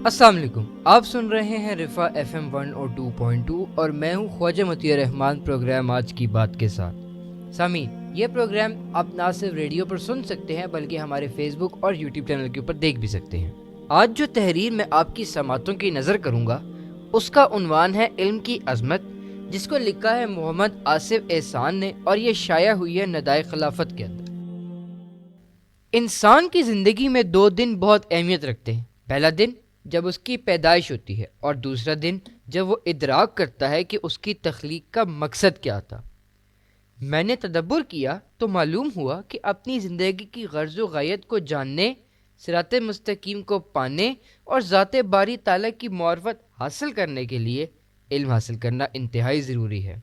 السلام علیکم، آپ سن رہے ہیں رفا FM 102.2 اور میں ہوں خواجہ مطیع رحمان پروگرام آج کی بات کے ساتھ۔ سامعین، یہ پروگرام آپ نہ صرف ریڈیو پر سن سکتے ہیں بلکہ ہمارے فیس بک اور یوٹیوب چینل کے اوپر دیکھ بھی سکتے ہیں۔ آج جو تحریر میں آپ کی سماعتوں کی نظر کروں گا اس کا عنوان ہے علم کی عظمت، جس کو لکھا ہے محمد آصف احسان نے اور یہ شائع ہوئی ہے ندائے خلافت کے اندر۔ انسان کی زندگی میں 2 دن بہت اہمیت رکھتے ہیں۔ پہلا دن جب اس کی پیدائش ہوتی ہے اور دوسرا دن جب وہ ادراک کرتا ہے کہ اس کی تخلیق کا مقصد کیا تھا۔ میں نے تدبر کیا تو معلوم ہوا کہ اپنی زندگی کی غرض و غایت کو جاننے، صراط مستقیم کو پانے اور ذات باری تعالیٰ کی معرفت حاصل کرنے کے لیے علم حاصل کرنا انتہائی ضروری ہے۔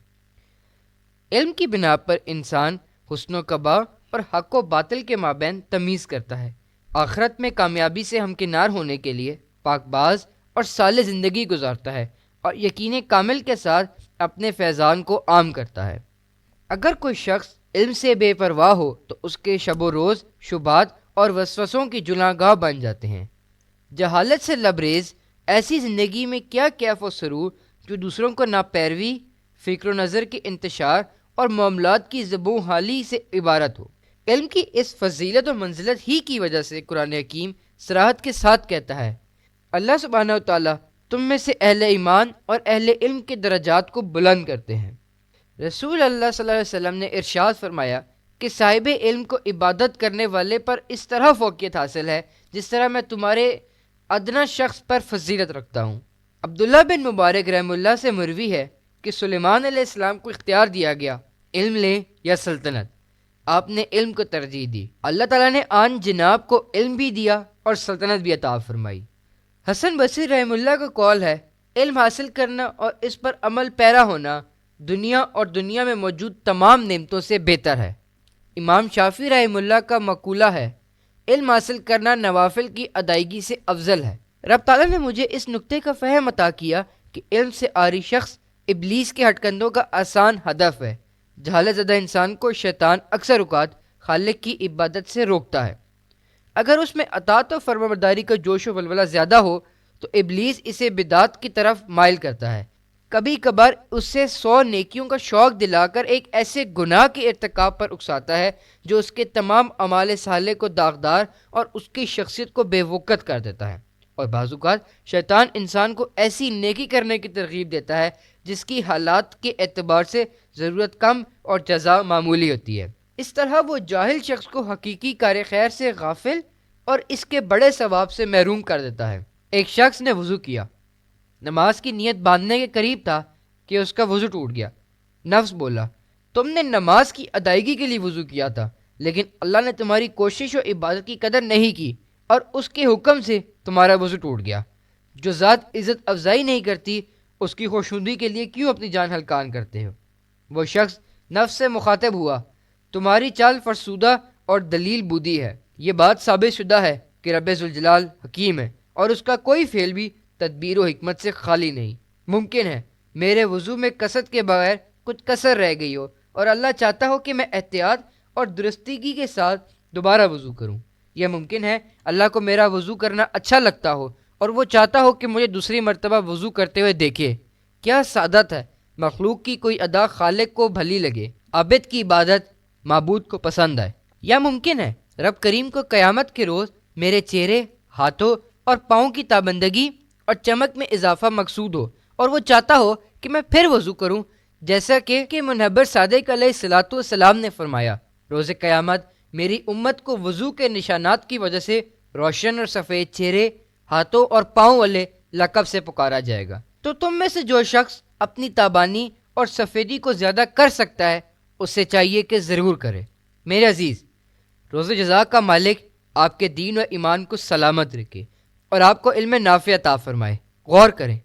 علم کی بنا پر انسان حسن و قباح اور حق و باطل کے مابین تمیز کرتا ہے، آخرت میں کامیابی سے ہمکنار ہونے کے لیے پاک باز اور صالح زندگی گزارتا ہے اور یقین کامل کے ساتھ اپنے فیضان کو عام کرتا ہے۔ اگر کوئی شخص علم سے بے پرواہ ہو تو اس کے شب و روز شبہات اور وسوسوں کی جلاں گاہ بن جاتے ہیں۔ جہالت سے لبریز ایسی زندگی میں کیا کیف و سرور جو دوسروں کو ناپیروی، فکر و نظر کے انتشار اور معاملات کی زبوں حالی سے عبارت ہو۔ علم کی اس فضیلت و منزلت ہی کی وجہ سے قرآن حکیم صراحت کے ساتھ کہتا ہے، اللہ سبحانہ وتعالیٰ تم میں سے اہل ایمان اور اہل علم کے درجات کو بلند کرتے ہیں۔ رسول اللہ صلی اللہ علیہ وسلم نے ارشاد فرمایا کہ صاحب علم کو عبادت کرنے والے پر اس طرح فوقیت حاصل ہے جس طرح میں تمہارے ادنا شخص پر فضیلت رکھتا ہوں۔ عبداللہ بن مبارک رحمہ اللہ سے مروی ہے کہ سلیمان علیہ السلام کو اختیار دیا گیا، علم لیں یا سلطنت۔ آپ نے علم کو ترجیح دی۔ اللہ تعالیٰ نے آن جناب کو علم بھی دیا اور سلطنت بھی عطا فرمائی۔ حسن بصری رحمہ اللہ کا قول ہے، علم حاصل کرنا اور اس پر عمل پیرا ہونا دنیا اور دنیا میں موجود تمام نعمتوں سے بہتر ہے۔ امام شافعی رحمہ اللہ کا مقولہ ہے، علم حاصل کرنا نوافل کی ادائیگی سے افضل ہے۔ رب تعالیٰ نے مجھے اس نقطے کا فہم عطا کیا کہ علم سے عاری شخص ابلیس کے ہٹکندوں کا آسان ہدف ہے۔ جہالت زدہ انسان کو شیطان اکثر اوقات خالق کی عبادت سے روکتا ہے۔ اگر اس میں اطاعت و فرمانبرداری کا جوش و ولولہ زیادہ ہو تو ابلیس اسے بدعت کی طرف مائل کرتا ہے۔ کبھی کبھار اس سے 100 نیکیوں کا شوق دلا کر ایک ایسے گناہ کے ارتکاب پر اکساتا ہے جو اس کے تمام اعمال صالح کو داغدار اور اس کی شخصیت کو بے وقت کر دیتا ہے۔ اور بعض اوقات شیطان انسان کو ایسی نیکی کرنے کی ترغیب دیتا ہے جس کی حالات کے اعتبار سے ضرورت کم اور جزا معمولی ہوتی ہے۔ اس طرح وہ جاہل شخص کو حقیقی کار خیر سے غافل اور اس کے بڑے ثواب سے محروم کر دیتا ہے۔ ایک شخص نے وضو کیا، نماز کی نیت باندھنے کے قریب تھا کہ اس کا وضو ٹوٹ گیا۔ نفس بولا، تم نے نماز کی ادائیگی کے لیے وضو کیا تھا لیکن اللہ نے تمہاری کوشش و عبادت کی قدر نہیں کی اور اس کے حکم سے تمہارا وضو ٹوٹ گیا۔ جو ذات عزت افزائی نہیں کرتی اس کی خوشنودی کے لیے کیوں اپنی جان ہلکان کرتے ہو؟ وہ شخص نفس سے مخاطب ہوا، تمہاری چال فرسودہ اور دلیل بودی ہے۔ یہ بات ثابت شدہ ہے کہ رب ذوالجلال حکیم ہے اور اس کا کوئی فعل بھی تدبیر و حکمت سے خالی نہیں۔ ممکن ہے میرے وضو میں کثرت کے بغیر کچھ کسر رہ گئی ہو اور اللہ چاہتا ہو کہ میں احتیاط اور درستگی کے ساتھ دوبارہ وضو کروں۔ یہ ممکن ہے اللہ کو میرا وضو کرنا اچھا لگتا ہو اور وہ چاہتا ہو کہ مجھے دوسری مرتبہ وضو کرتے ہوئے دیکھے۔ کیا سعادت ہے مخلوق کی کوئی ادا خالق کو بھلی لگے، عابد کی عبادت معبود کو پسند آئے۔ یا ممکن ہے رب کریم کو قیامت کے روز میرے چہرے، ہاتھوں اور پاؤں کی تابندگی اور چمک میں اضافہ مقصود ہو اور وہ چاہتا ہو کہ میں پھر وضو کروں، جیسا کہ منحبر صادق علیہ الصلوۃ والسلام نے فرمایا، روز قیامت میری امت کو وضو کے نشانات کی وجہ سے روشن اور سفید چہرے، ہاتھوں اور پاؤں والے لقب سے پکارا جائے گا۔ تو تم میں سے جو شخص اپنی تابانی اور سفیدی کو زیادہ کر سکتا ہے اس سے چاہیے کہ ضرور کرے۔ میرے عزیز، روز جزا کا مالک آپ کے دین و ایمان کو سلامت رکھے اور آپ کو علم نافع عطا فرمائے۔ غور کریں،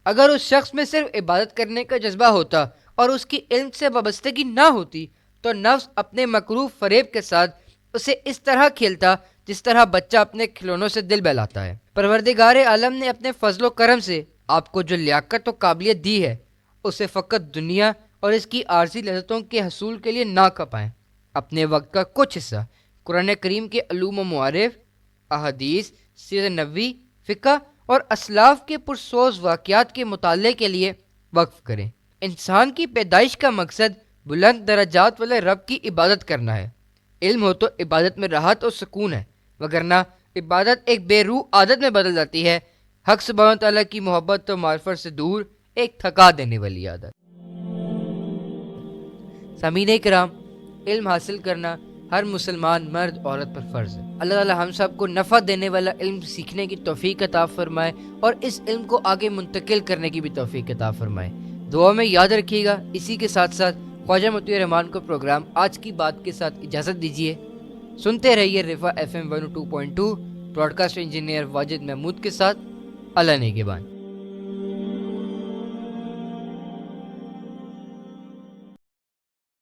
اگر اس شخص میں صرف عبادت کرنے کا جذبہ ہوتا اور اس کی علم سے وابستگی نہ ہوتی تو نفس اپنے مکروہ فریب کے ساتھ اسے اس طرح کھیلتا جس طرح بچہ اپنے کھلونوں سے دل بہلاتا ہے۔ پروردگار عالم نے اپنے فضل و کرم سے آپ کو جو لیاقت و قابلیت دی ہے اسے فقط دنیا اور اس کی عارضی لذتوں کے حصول کے لیے نہ کھپائیں۔ اپنے وقت کا کچھ حصہ قرآن کریم کے علوم و معارف، احادیث، سیرت نبوی، فقہ اور اسلاف کے پرسوز واقعات کے مطالعے کے لیے وقف کریں۔ انسان کی پیدائش کا مقصد بلند درجات والے رب کی عبادت کرنا ہے۔ علم ہو تو عبادت میں راحت اور سکون ہے، وگرنہ عبادت ایک بے روح عادت میں بدل جاتی ہے، حق سبحانہ تعالیٰ کی محبت و معرفت سے دور ایک تھکا دینے والی عادت۔ سامعین کرام، علم حاصل کرنا ہر مسلمان مرد عورت پر فرض ہے۔ اللہ تعالیٰ ہم سب کو نفع دینے والا علم سیکھنے کی توفیق عطا فرمائے اور اس علم کو آگے منتقل کرنے کی بھی توفیق عطا فرمائے۔ دعا میں یاد رکھیے گا۔ اسی کے ساتھ ساتھ خواجہ مطیع الرحمان کو پروگرام آج کی بات کے ساتھ اجازت دیجیے۔ سنتے رہیے Rafa FM 102.2، broadcast engineer Wajid Mahmood کے ساتھ۔ اللہ نگہبان۔